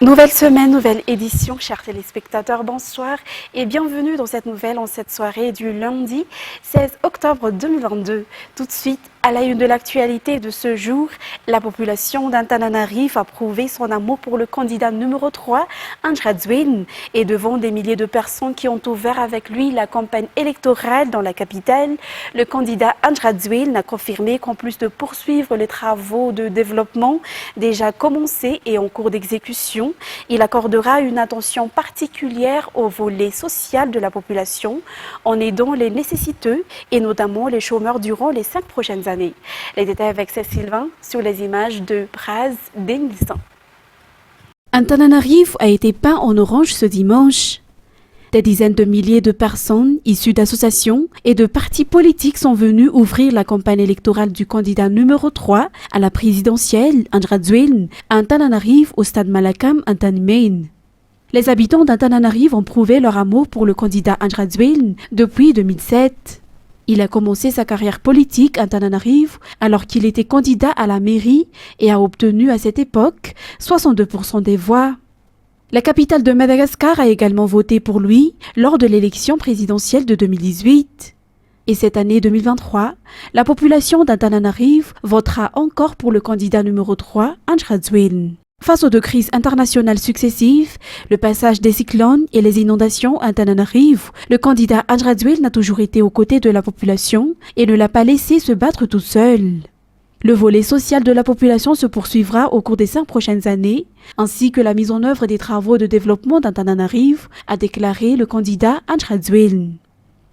Nouvelle semaine, nouvelle édition, chers téléspectateurs, bonsoir et bienvenue dans cette cette soirée du lundi 16 octobre 2022. Tout de suite, à la une de l'actualité de ce jour, la population d'Antananarive a prouvé son amour pour le candidat numéro 3, Andradzwin, et devant des milliers de personnes qui ont ouvert avec lui la campagne électorale dans la capitale, le candidat Andradzwin a confirmé qu'en plus de poursuivre les travaux de développement déjà commencés et en cours d'exécution, il accordera une attention particulière au volet social de la population en aidant les nécessiteux et notamment les chômeurs durant les 5 prochaines années. Les détails avec Cécile Sylvain sur les images de Braz Denilson. Antananarive a été peint en orange ce dimanche. Des dizaines de milliers de personnes issues d'associations et de partis politiques sont venues ouvrir la campagne électorale du candidat numéro 3 à la présidentielle, Andradzwin, à Antananarive au stade Malakam Antanimain. Les habitants d'Antananarive ont prouvé leur amour pour le candidat Andradzwin depuis 2007. Il a commencé sa carrière politique à Antananarive alors qu'il était candidat à la mairie et a obtenu à cette époque 62% des voix. La capitale de Madagascar a également voté pour lui lors de l'élection présidentielle de 2018. Et cette année 2023, la population d'Antananarive votera encore pour le candidat numéro 3, Andradzwin. Face aux deux crises internationales successives, le passage des cyclones et les inondations à Antananarive, le candidat Andradzwin a toujours été aux côtés de la population et ne l'a pas laissé se battre tout seul. Le volet social de la population se poursuivra au cours des 5 prochaines années, ainsi que la mise en œuvre des travaux de développement d'Antananarive, a déclaré le candidat Andradzwin.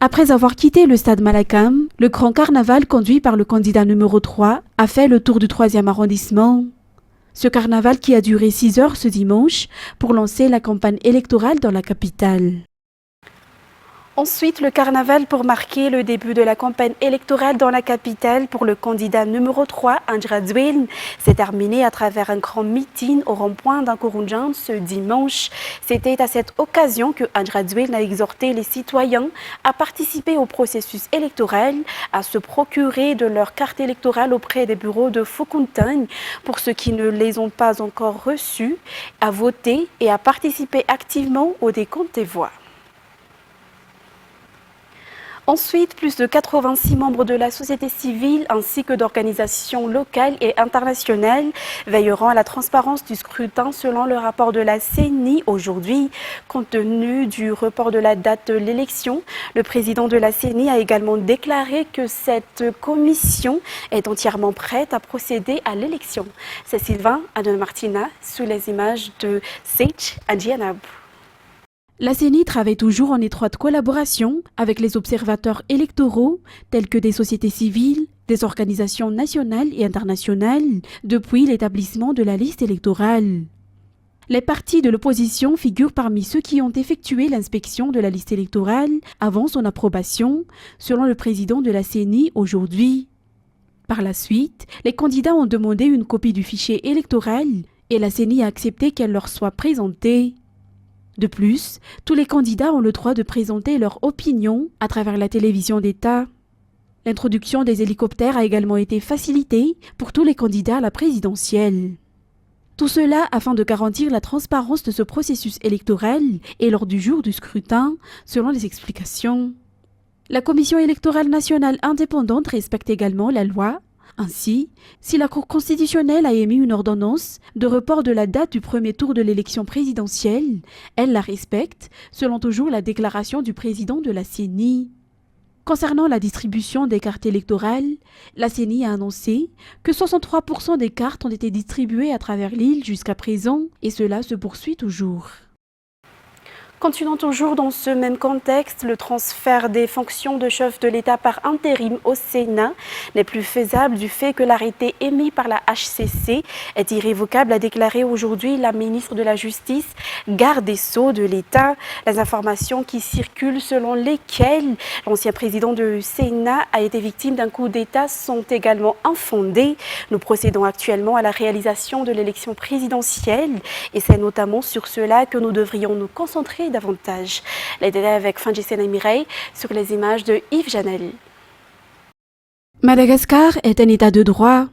Après avoir quitté le stade Malakam, le grand carnaval conduit par le candidat numéro 3 a fait le tour du 3e arrondissement. Ce carnaval qui a duré 6 heures ce dimanche pour lancer la campagne électorale dans la capitale. Ensuite, le carnaval pour marquer le début de la campagne électorale dans la capitale pour le candidat numéro 3, Andradzwin, s'est terminé à travers un grand meeting au rond-point d'Ankorunjan ce dimanche. C'était à cette occasion que Andradzwin a exhorté les citoyens à participer au processus électoral, à se procurer de leur carte électorale auprès des bureaux de Foukountagne pour ceux qui ne les ont pas encore reçus, à voter et à participer activement au décompte des voix. Ensuite, plus de 86 membres de la société civile ainsi que d'organisations locales et internationales veilleront à la transparence du scrutin selon le rapport de la CENI aujourd'hui. Compte tenu du report de la date de l'élection, le président de la CENI a également déclaré que cette commission est entièrement prête à procéder à l'élection. C'est Sylvain Adon Martina sous les images de Sage Adjianab. La CENI travaille toujours en étroite collaboration avec les observateurs électoraux tels que des sociétés civiles, des organisations nationales et internationales depuis l'établissement de la liste électorale. Les partis de l'opposition figurent parmi ceux qui ont effectué l'inspection de la liste électorale avant son approbation, selon le président de la CENI aujourd'hui. Par la suite, les candidats ont demandé une copie du fichier électoral et la CENI a accepté qu'elle leur soit présentée. De plus, tous les candidats ont le droit de présenter leur opinion à travers la télévision d'État. L'introduction des hélicoptères a également été facilitée pour tous les candidats à la présidentielle. Tout cela afin de garantir la transparence de ce processus électoral et lors du jour du scrutin, selon les explications. La Commission électorale nationale indépendante respecte également la loi. Ainsi, si la Cour constitutionnelle a émis une ordonnance de report de la date du premier tour de l'élection présidentielle, elle la respecte, selon toujours la déclaration du président de la CENI. Concernant la distribution des cartes électorales, la CENI a annoncé que 63% des cartes ont été distribuées à travers l'île jusqu'à présent et cela se poursuit toujours. Continuons toujours dans ce même contexte, le transfert des fonctions de chef de l'État par intérim au Sénat n'est plus faisable du fait que l'arrêté émis par la HCC est irrévocable, a déclaré aujourd'hui la ministre de la Justice, garde des Sceaux de l'État. Les informations qui circulent selon lesquelles l'ancien président du Sénat a été victime d'un coup d'État sont également infondées. Nous procédons actuellement à la réalisation de l'élection présidentielle et c'est notamment sur cela que nous devrions nous concentrer davantage. Les détails avec Fanjisena Mireille sur les images de Yves Janel. Madagascar est un état de droit.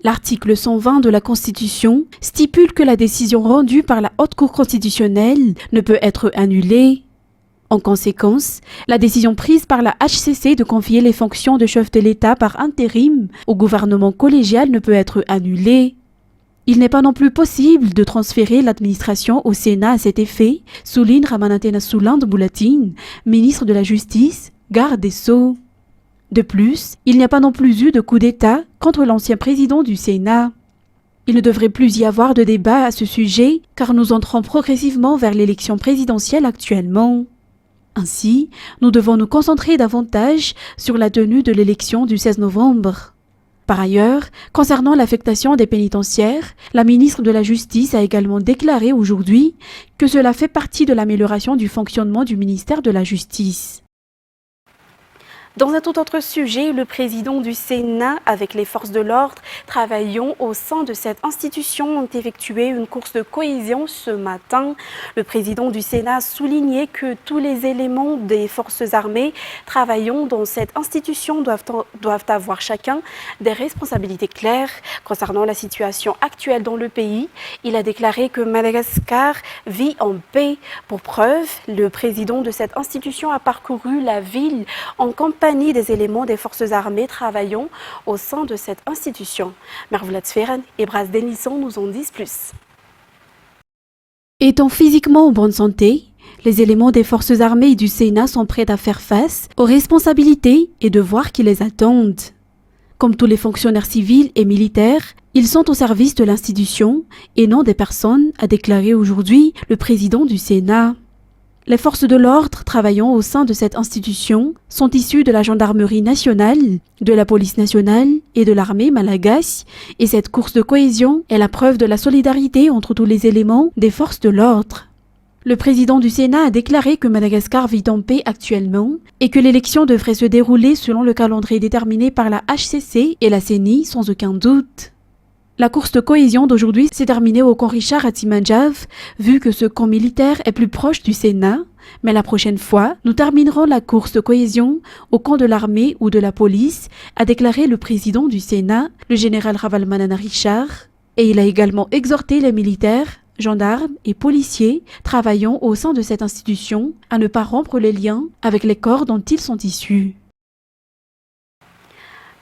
L'article 120 de la Constitution stipule que la décision rendue par la Haute Cour constitutionnelle ne peut être annulée. En conséquence, la décision prise par la HCC de confier les fonctions de chef de l'État par intérim au gouvernement collégial ne peut être annulée. Il n'est pas non plus possible de transférer l'administration au Sénat à cet effet, souligne Ramanatena Soulinde Boulatine, ministre de la Justice, garde des Sceaux. De plus, il n'y a pas non plus eu de coup d'État contre l'ancien président du Sénat. Il ne devrait plus y avoir de débat à ce sujet car nous entrons progressivement vers l'élection présidentielle actuellement. Ainsi, nous devons nous concentrer davantage sur la tenue de l'élection du 16 novembre. Par ailleurs, concernant l'affectation des pénitentiaires, la ministre de la Justice a également déclaré aujourd'hui que cela fait partie de l'amélioration du fonctionnement du ministère de la Justice. Dans un tout autre sujet, le président du Sénat, avec les forces de l'ordre, travaillant au sein de cette institution, ont effectué une course de cohésion ce matin. Le président du Sénat a souligné que tous les éléments des forces armées travaillant dans cette institution doivent avoir chacun des responsabilités claires concernant la situation actuelle dans le pays. Il a déclaré que Madagascar vit en paix. Pour preuve, le président de cette institution a parcouru la ville en campagne des éléments des forces armées travaillant au sein de cette institution. Mervoulat Sferen et Bras Denisson nous en disent plus. Étant physiquement en bonne santé, les éléments des forces armées et du Sénat sont prêts à faire face aux responsabilités et devoirs qui les attendent. Comme tous les fonctionnaires civils et militaires, ils sont au service de l'institution et non des personnes, a déclaré aujourd'hui le président du Sénat. Les forces de l'ordre travaillant au sein de cette institution sont issues de la gendarmerie nationale, de la police nationale et de l'armée malagasy, et cette course de cohésion est la preuve de la solidarité entre tous les éléments des forces de l'ordre. Le président du Sénat a déclaré que Madagascar vit en paix actuellement et que l'élection devrait se dérouler selon le calendrier déterminé par la HCC et la CENI sans aucun doute. La course de cohésion d'aujourd'hui s'est terminée au camp Richard à Timanjave, vu que ce camp militaire est plus proche du Sénat, mais la prochaine fois, nous terminerons la course de cohésion au camp de l'armée ou de la police, a déclaré le président du Sénat, le général Ravalmanana Richard, et il a également exhorté les militaires, gendarmes et policiers travaillant au sein de cette institution à ne pas rompre les liens avec les corps dont ils sont issus.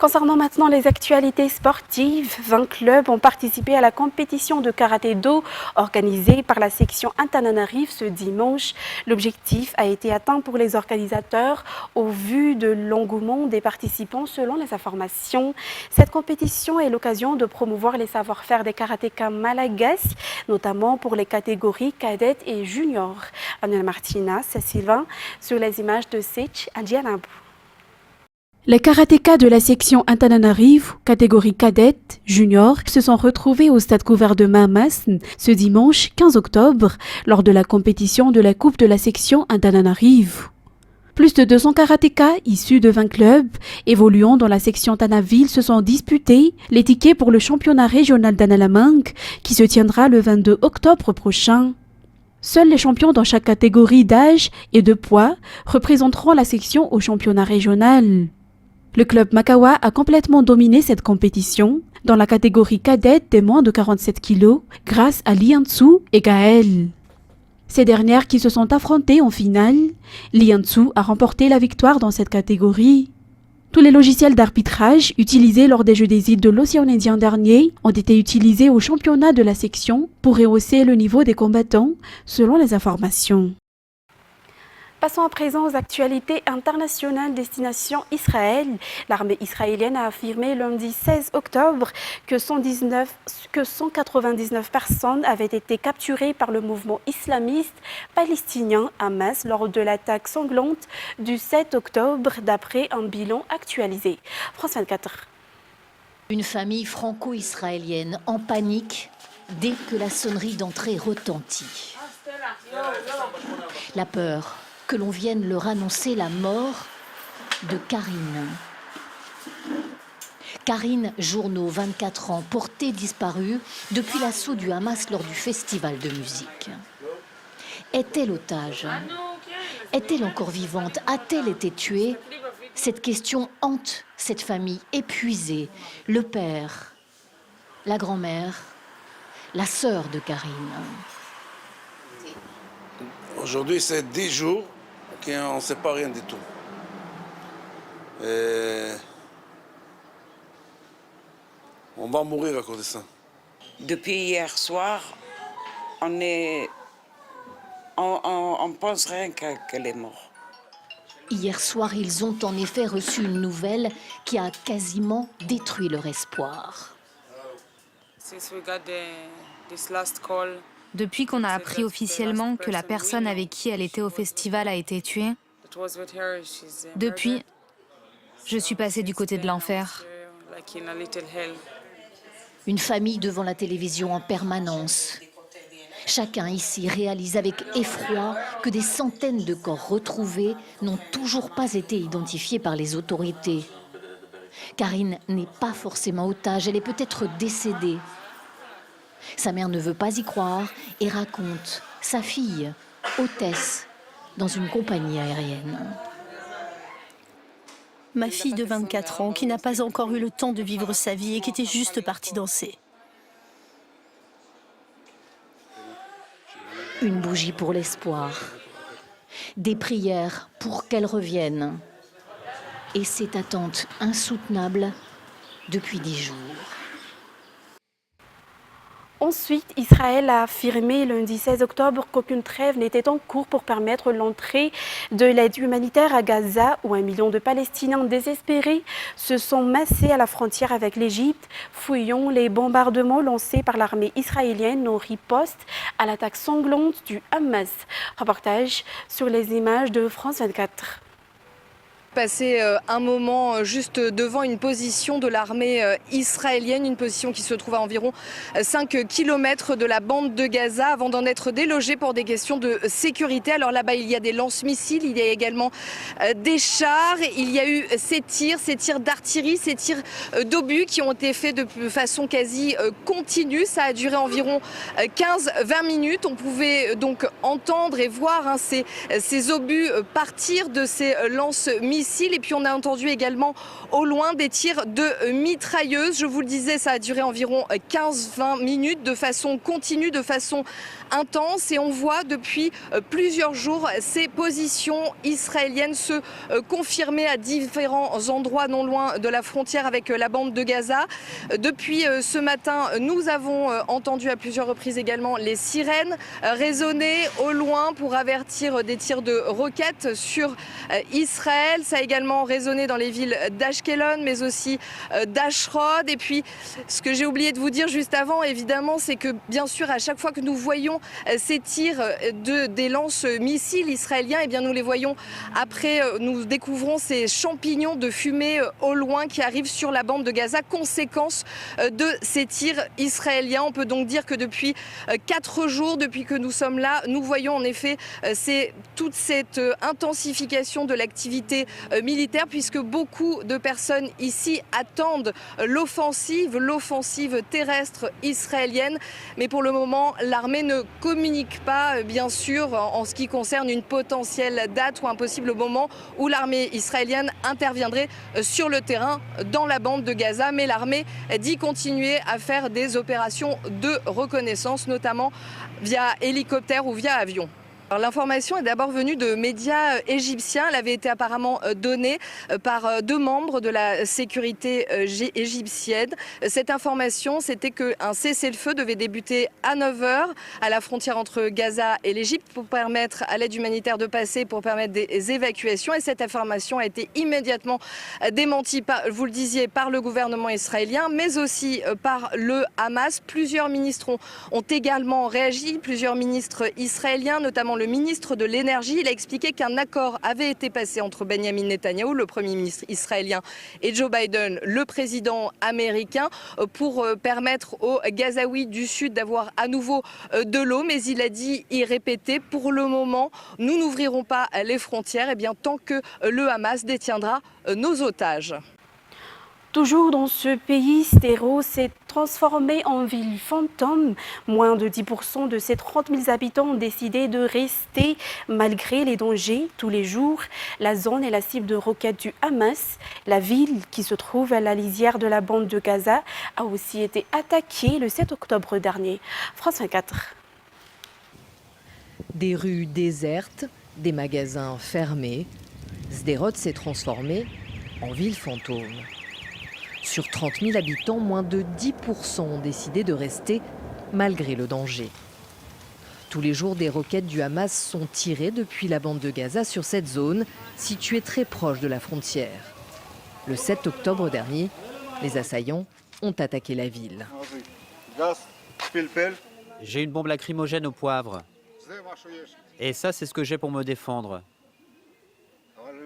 Concernant maintenant les actualités sportives, 20 clubs ont participé à la compétition de karaté-do organisée par la section Antananarive ce dimanche. L'objectif a été atteint pour les organisateurs au vu de l'engouement des participants selon les informations. Cette compétition est l'occasion de promouvoir les savoir-faire des karatékas malagasy, notamment pour les catégories cadettes et juniors. Anna Martina, c'est Sylvain, sur les images de Sech Adjianabou. Les karatékas de la section Antananarive, catégorie cadette, junior, se sont retrouvés au stade couvert de Mahamasn ce dimanche 15 octobre lors de la compétition de la Coupe de la section Antananarive. Plus de 200 karatékas issus de 20 clubs évoluant dans la section Tanaville se sont disputés les tickets pour le championnat régional d'Analamang qui se tiendra le 22 octobre prochain. Seuls les champions dans chaque catégorie d'âge et de poids représenteront la section au championnat régional. Le club Makawa a complètement dominé cette compétition dans la catégorie cadette des moins de 47 kg grâce à Lianzu et Gaël. Ces dernières qui se sont affrontées en finale, Lianzu a remporté la victoire dans cette catégorie. Tous les logiciels d'arbitrage utilisés lors des Jeux des îles de l'Océan Indien dernier ont été utilisés au championnat de la section pour rehausser le niveau des combattants selon les informations. Passons à présent aux actualités internationales destination Israël. L'armée israélienne a affirmé lundi 16 octobre que 199 personnes avaient été capturées par le mouvement islamiste palestinien Hamas lors de l'attaque sanglante du 7 octobre d'après un bilan actualisé. France 24. Une famille franco-israélienne en panique dès que la sonnerie d'entrée retentit. La peur que l'on vienne leur annoncer la mort de Karine. Karine Journeau, 24 ans, portée disparue depuis l'assaut du Hamas lors du festival de musique. Est-elle otage? Est-elle encore vivante? A-t-elle été tuée? Cette question hante cette famille épuisée. Le père la grand-mère, la sœur de Karine. Aujourd'hui, c'est 10 jours qu'on ne sait pas rien du tout. Et on va mourir à cause de ça. Depuis hier soir, on pense rien qu'elle est morte. Hier soir, ils ont en effet reçu une nouvelle qui a quasiment détruit leur espoir. Depuis qu'on a appris officiellement que la personne avec qui elle était au festival a été tuée, depuis, je suis passée du côté de l'enfer. Une famille devant la télévision en permanence. Chacun ici réalise avec effroi que des centaines de corps retrouvés n'ont toujours pas été identifiés par les autorités. Karine n'est pas forcément otage, elle est peut-être décédée. Sa mère ne veut pas y croire et raconte sa fille, hôtesse, dans une compagnie aérienne. Ma fille de 24 ans qui n'a pas encore eu le temps de vivre sa vie et qui était juste partie danser. Une bougie pour l'espoir, des prières pour qu'elle revienne. Et cette attente insoutenable depuis 10 jours. Ensuite, Israël a affirmé lundi 16 octobre qu'aucune trêve n'était en cours pour permettre l'entrée de l'aide humanitaire à Gaza, où 1 million de Palestiniens désespérés se sont massés à la frontière avec l'Égypte, fouillant les bombardements lancés par l'armée israélienne en riposte à l'attaque sanglante du Hamas. Reportage sur les images de France 24. Passer un moment juste devant une position de l'armée israélienne, une position qui se trouve à environ 5 km de la bande de Gaza avant d'en être délogé pour des questions de sécurité. Alors là-bas, il y a des lance-missiles, il y a également des chars, il y a eu ces tirs d'artillerie, ces tirs d'obus qui ont été faits de façon quasi continue. Ça a duré environ 15-20 minutes. On pouvait donc entendre et voir ces obus partir de ces lance-missiles. Et puis on a entendu également au loin des tirs de mitrailleuses. Je vous le disais, ça a duré environ 15-20 minutes de façon continue, de façon intense. Et on voit depuis plusieurs jours ces positions israéliennes se confirmer à différents endroits non loin de la frontière avec la bande de Gaza. Depuis ce matin, nous avons entendu à plusieurs reprises également les sirènes résonner au loin pour avertir des tirs de roquettes sur Israël. Ça a également résonné dans les villes d'Ashkelon, mais aussi d'Ashdod. Et puis, ce que j'ai oublié de vous dire juste avant, évidemment, c'est que, bien sûr, à chaque fois que nous voyons ces tirs des lance-missiles israéliens, eh bien, nous les voyons après, nous découvrons ces champignons de fumée au loin qui arrivent sur la bande de Gaza, conséquence de ces tirs israéliens. On peut donc dire que depuis 4 jours, depuis que nous sommes là, nous voyons en effet toute cette intensification de l'activité militaire, puisque beaucoup de personnes ici attendent l'offensive terrestre israélienne. Mais pour le moment, l'armée ne communique pas, bien sûr, en ce qui concerne une potentielle date ou un possible moment où l'armée israélienne interviendrait sur le terrain dans la bande de Gaza. Mais l'armée dit continuer à faire des opérations de reconnaissance, notamment via hélicoptère ou via avion. L'information est d'abord venue de médias égyptiens. Elle avait été apparemment donnée par 2 membres de la sécurité égyptienne. Cette information, c'était qu'un cessez-le-feu devait débuter à 9h à la frontière entre Gaza et l'Égypte pour permettre à l'aide humanitaire de passer, pour permettre des évacuations. Et cette information a été immédiatement démentie, vous le disiez, par le gouvernement israélien, mais aussi par le Hamas. Plusieurs ministres ont également réagi, plusieurs ministres israéliens, notamment le ministre de l'énergie. Il a expliqué qu'un accord avait été passé entre Benjamin Netanyahou, le Premier ministre israélien, et Joe Biden, le président américain, pour permettre aux Gazaouis du Sud d'avoir à nouveau de l'eau. Mais il a dit y répéter, pour le moment, nous n'ouvrirons pas les frontières tant que le Hamas détiendra nos otages. Toujours dans ce pays, Sderot s'est transformé en ville fantôme. Moins de 10% de ses 30 000 habitants ont décidé de rester malgré les dangers. Tous les jours, la zone est la cible de roquettes du Hamas. La ville, qui se trouve à la lisière de la bande de Gaza, a aussi été attaquée le 7 octobre dernier. France 24. Des rues désertes, des magasins fermés. Sderot s'est transformé en ville fantôme. Sur 30 000 habitants, moins de 10% ont décidé de rester malgré le danger. Tous les jours, des roquettes du Hamas sont tirées depuis la bande de Gaza sur cette zone, située très proche de la frontière. Le 7 octobre dernier, les assaillants ont attaqué la ville. J'ai une bombe lacrymogène au poivre. Et ça, c'est ce que j'ai pour me défendre.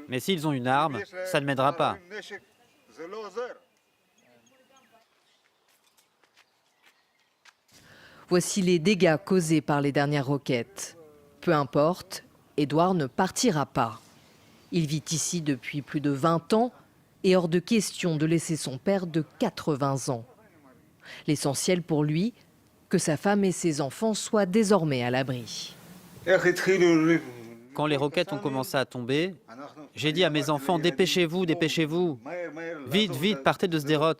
Mais s'ils ont une arme, ça ne m'aidera pas. Voici les dégâts causés par les dernières roquettes. Peu importe, Édouard ne partira pas. Il vit ici depuis plus de 20 ans et hors de question de laisser son père de 80 ans. L'essentiel pour lui, que sa femme et ses enfants soient désormais à l'abri. Quand les roquettes ont commencé à tomber, j'ai dit à mes enfants, dépêchez-vous, dépêchez-vous. Vite, vite, partez de Sderot.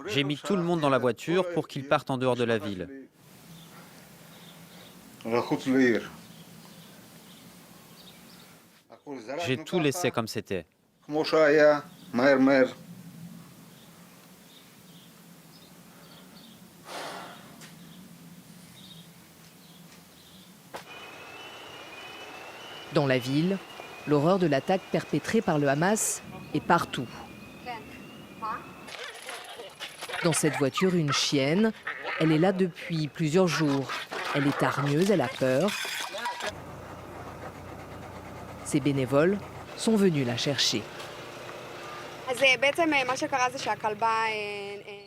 J'ai mis tout le monde dans la voiture pour qu'ils partent en dehors de la ville. J'ai tout laissé comme c'était. Dans la ville, l'horreur de l'attaque perpétrée par le Hamas est partout. Dans cette voiture, une chienne. Elle est là depuis plusieurs jours. Elle est hargneuse, elle a peur. Ses bénévoles sont venus la chercher.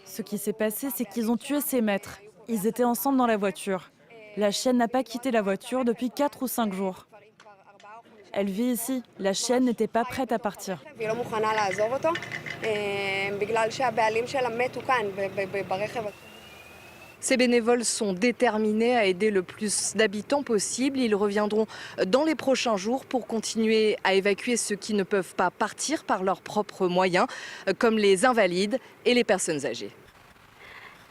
Ce qui s'est passé, c'est qu'ils ont tué ses maîtres. Ils étaient ensemble dans la voiture. La chienne n'a pas quitté la voiture depuis 4 ou 5 jours. Elle vit ici. La chienne n'était pas prête à partir. Ces bénévoles sont déterminés à aider le plus d'habitants possible. Ils reviendront dans les prochains jours pour continuer à évacuer ceux qui ne peuvent pas partir par leurs propres moyens, comme les invalides et les personnes âgées.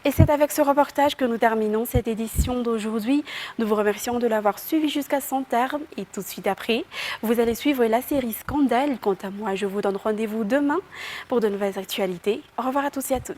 Et c'est avec ce reportage que nous terminons cette édition d'aujourd'hui. Nous vous remercions de l'avoir suivi jusqu'à son terme. Et tout de suite après, vous allez suivre la série Scandale. Quant à moi, je vous donne rendez-vous demain pour de nouvelles actualités. Au revoir à tous et à toutes.